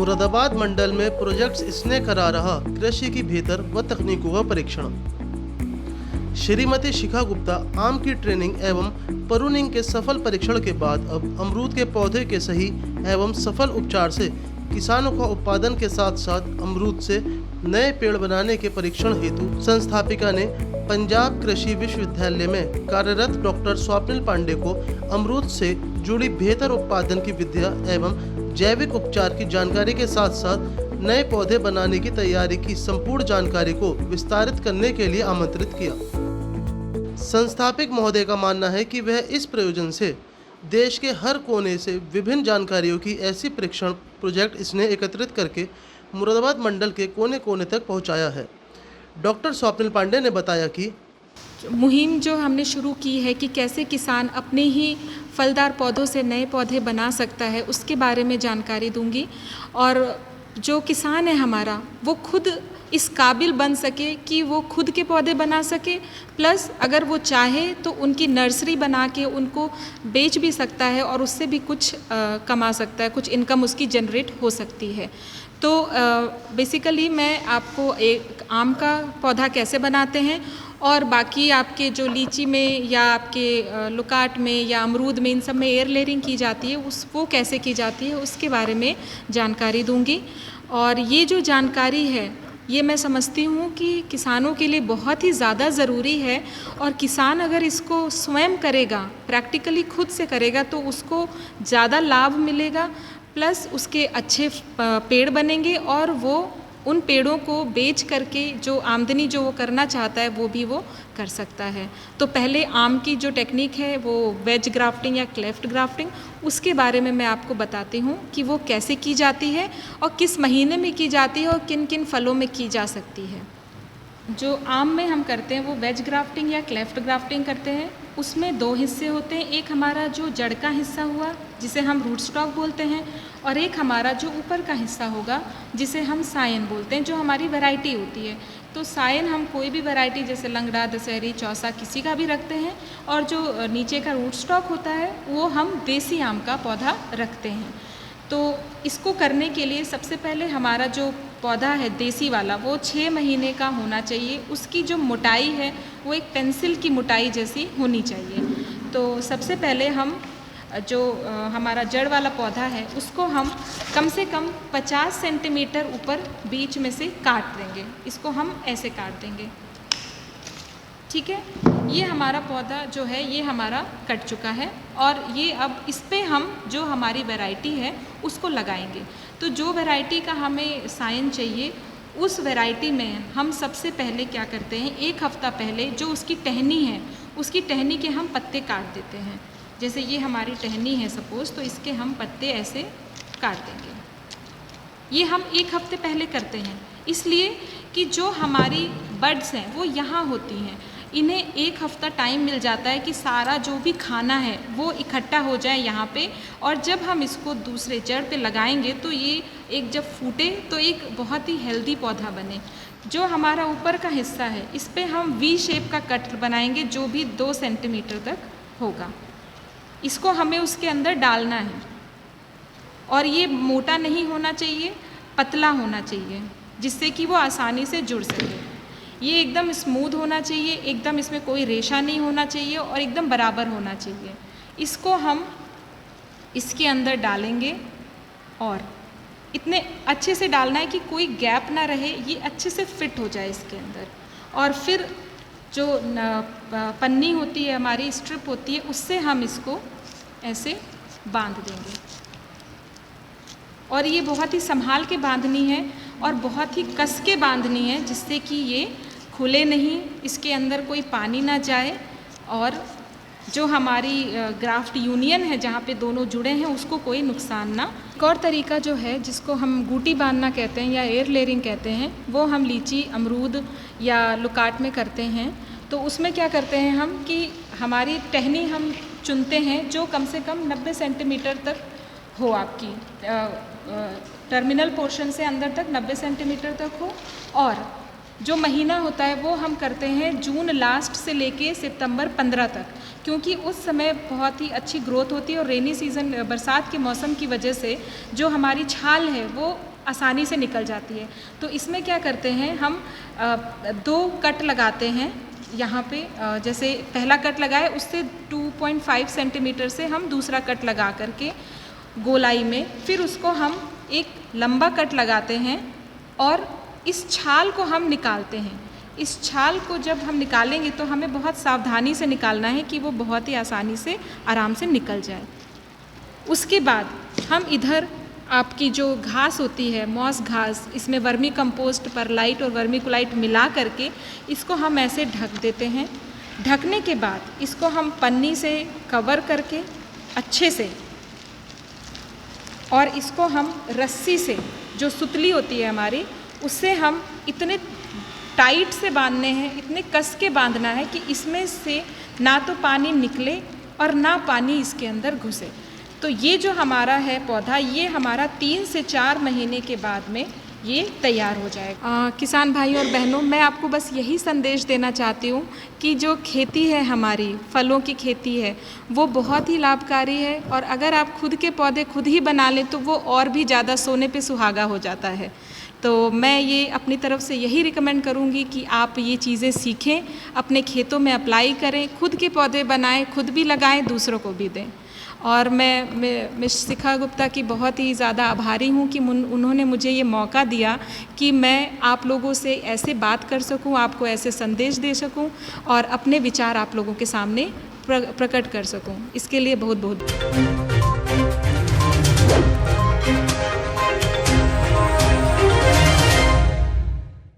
मुरादाबाद मंडल में प्रोजेक्ट स्नेह करा रहा कृषि की बेहतर व तकनीकों का परीक्षण। श्रीमती शिखा गुप्ता आम की ट्रेनिंग एवं प्रूनिंग के सफल परीक्षण के बाद अब अमरूद के पौधे के सही एवं सफल उपचार से किसानों का उत्पादन के साथ साथ अमरूद से नए पेड़ बनाने के परीक्षण हेतु संस्थापिका ने पंजाब कृषि विश्वविद्यालय में कार्यरत डॉक्टर स्वप्निल पांडे को अमरूद से जुड़ी बेहतर उत्पादन की विद्या एवं जैविक उपचार की जानकारी के साथ साथ नए पौधे बनाने की तैयारी की संपूर्ण जानकारी को विस्तारित करने के लिए आमंत्रित किया। संस्थापक महोदय का मानना है कि वह इस प्रयोजन से देश के हर कोने से विभिन्न जानकारियों की ऐसी परीक्षण प्रोजेक्ट इसने एकत्रित करके मुरादाबाद मंडल के कोने कोने तक पहुंचाया है। डॉक्टर स्वप्निल पांडे ने बताया कि मुहिम जो हमने शुरू की है कि कैसे किसान अपने ही फलदार पौधों से नए पौधे बना सकता है, उसके बारे में जानकारी दूंगी। और जो किसान है हमारा वो खुद इस काबिल बन सके कि वो खुद के पौधे बना सके, प्लस अगर वो चाहे तो उनकी नर्सरी बना के उनको बेच भी सकता है और उससे भी कुछ कमा सकता है, कुछ इनकम उसकी जनरेट हो सकती है। तो बेसिकली मैं आपको एक आम का पौधा कैसे बनाते हैं और बाकी आपके जो लीची में या आपके लुकाट में या अमरूद में इन सब में एयर लेयरिंग की जाती है वो कैसे की जाती है उसके बारे में जानकारी दूंगी। और ये जो जानकारी है ये मैं समझती हूँ कि किसानों के लिए बहुत ही ज़्यादा ज़रूरी है, और किसान अगर इसको स्वयं करेगा, प्रैक्टिकली खुद से करेगा, तो उसको ज़्यादा लाभ मिलेगा, प्लस उसके अच्छे पेड़ बनेंगे और वो उन पेड़ों को बेच करके जो आमदनी जो वो करना चाहता है वो भी वो कर सकता है। तो पहले आम की जो टेक्निक है वो वेज ग्राफ्टिंग या क्लेफ्ट ग्राफ्टिंग, उसके बारे में मैं आपको बताती हूँ कि वो कैसे की जाती है और किस महीने में की जाती है और किन किन फलों में की जा सकती है। जो आम में हम करते हैं वो वेज ग्राफ्टिंग या क्लेफ्ट ग्राफ्टिंग करते हैं। उसमें दो हिस्से होते हैं, एक हमारा जो जड़ का हिस्सा हुआ जिसे हम रूट स्टॉक बोलते हैं, और एक हमारा जो ऊपर का हिस्सा होगा जिसे हम सायन बोलते हैं, जो हमारी वैरायटी होती है। तो सायन हम कोई भी वैरायटी जैसे लंगड़ा, दशहरी, चौसा किसी का भी रखते हैं, और जो नीचे का रूट स्टॉक होता है वो हम देसी आम का पौधा रखते हैं। तो इसको करने के लिए सबसे पहले हमारा जो पौधा है देसी वाला वो 6 महीने का होना चाहिए। उसकी जो मोटाई है वो एक पेंसिल की मोटाई जैसी होनी चाहिए। तो सबसे पहले हम जो हमारा जड़ वाला पौधा है उसको हम कम से कम 50 सेंटीमीटर ऊपर बीच में से काट देंगे। इसको हम ऐसे काट देंगे, ठीक है। ये हमारा पौधा जो है ये हमारा कट चुका है, और ये अब इस पे हम जो हमारी वैरायटी है उसको लगाएंगे। तो जो वैरायटी का हमें सायन चाहिए उस वैरायटी में हम सबसे पहले क्या करते हैं, एक हफ्ता पहले जो उसकी टहनी है उसकी टहनी के हम पत्ते काट देते हैं। जैसे ये हमारी टहनी है सपोज़, तो इसके हम पत्ते ऐसे काट देंगे। ये हम एक हफ्ते पहले करते हैं इसलिए कि जो हमारी बड्स हैं वो यहाँ होती हैं, इन्हें एक हफ्ता टाइम मिल जाता है कि सारा जो भी खाना है वो इकट्ठा हो जाए यहाँ पे, और जब हम इसको दूसरे जड़ पे लगाएंगे तो ये एक जब फूटे तो एक बहुत ही हेल्दी पौधा बने। जो हमारा ऊपर का हिस्सा है इस पे हम वी शेप का कट बनाएंगे जो भी 2 सेंटीमीटर तक होगा। इसको हमें उसके अंदर डालना है, और ये मोटा नहीं होना चाहिए, पतला होना चाहिए जिससे कि वो आसानी से जुड़ सके। ये एकदम स्मूथ होना चाहिए, एकदम इसमें कोई रेशा नहीं होना चाहिए और एकदम बराबर होना चाहिए। इसको हम इसके अंदर डालेंगे और इतने अच्छे से डालना है कि कोई गैप ना रहे, ये अच्छे से फिट हो जाए इसके अंदर। और फिर जो पन्नी होती है हमारी, स्ट्रिप होती है, उससे हम इसको ऐसे बांध देंगे। और ये बहुत ही संभाल के बांधनी है और बहुत ही कस के बांधनी है जिससे कि ये खुले नहीं, इसके अंदर कोई पानी ना जाए, और जो हमारी ग्राफ्ट यूनियन है जहाँ पे दोनों जुड़े हैं उसको कोई नुकसान ना। एक और तरीका जो है जिसको हम गूटी बांधना कहते हैं या एयर लेयरिंग कहते हैं, वो हम लीची, अमरूद या लुकाट में करते हैं। तो उसमें क्या करते हैं हम कि हमारी टहनी हम चुनते हैं जो कम से कम 90 सेंटीमीटर तक हो, आपकी टर्मिनल पोर्शन से अंदर तक 90 सेंटीमीटर तक हो। और जो महीना होता है वो हम करते हैं जून लास्ट से लेके सितंबर 15 तक, क्योंकि उस समय बहुत ही अच्छी ग्रोथ होती है और रेनी सीज़न बरसात के मौसम की वजह से जो हमारी छाल है वो आसानी से निकल जाती है। तो इसमें क्या करते हैं हम 2 कट लगाते हैं यहाँ पे, जैसे पहला कट लगाए उससे 2.5 सेंटीमीटर से हम दूसरा कट लगा करके गोलाई में, फिर उसको हम एक लंबा कट लगाते हैं और इस छाल को हम निकालते हैं। इस छाल को जब हम निकालेंगे तो हमें बहुत सावधानी से निकालना है कि वो बहुत ही आसानी से आराम से निकल जाए। उसके बाद हम इधर आपकी जो घास होती है, मॉस घास, इसमें वर्मी कंपोस्ट, परलाइट और वर्मी कोलाइट मिला करके इसको हम ऐसे ढक देते हैं। ढकने के बाद इसको हम पन्नी से कवर करके अच्छे से, और इसको हम रस्सी से, जो सुतली होती है हमारी, उससे हम इतने टाइट से बांधने हैं, इतने कस के बांधना है कि इसमें से ना तो पानी निकले और ना पानी इसके अंदर घुसे। तो ये जो हमारा है पौधा, ये हमारा 3 से 4 महीने के बाद में ये तैयार हो जाएगा। किसान भाइयों और बहनों, मैं आपको बस यही संदेश देना चाहती हूँ कि जो खेती है हमारी, फलों की खेती है, वो बहुत ही लाभकारी है, और अगर आप खुद के पौधे खुद ही बना लें तो वो और भी ज़्यादा सोने पे सुहागा हो जाता है। तो मैं ये अपनी तरफ से यही रिकमेंड करूँगी कि आप ये चीज़ें सीखें, अपने खेतों में अप्लाई करें, खुद के पौधे बनाएं, खुद भी लगाएं, दूसरों को भी दें। और मैं मिस शिखा गुप्ता की बहुत ही ज़्यादा आभारी हूँ कि उन्होंने मुझे ये मौका दिया कि मैं आप लोगों से ऐसे बात कर सकूँ, आपको ऐसे संदेश दे सकूँ और अपने विचार आप लोगों के सामने प्रकट कर सकूँ। इसके लिए बहुत बहुत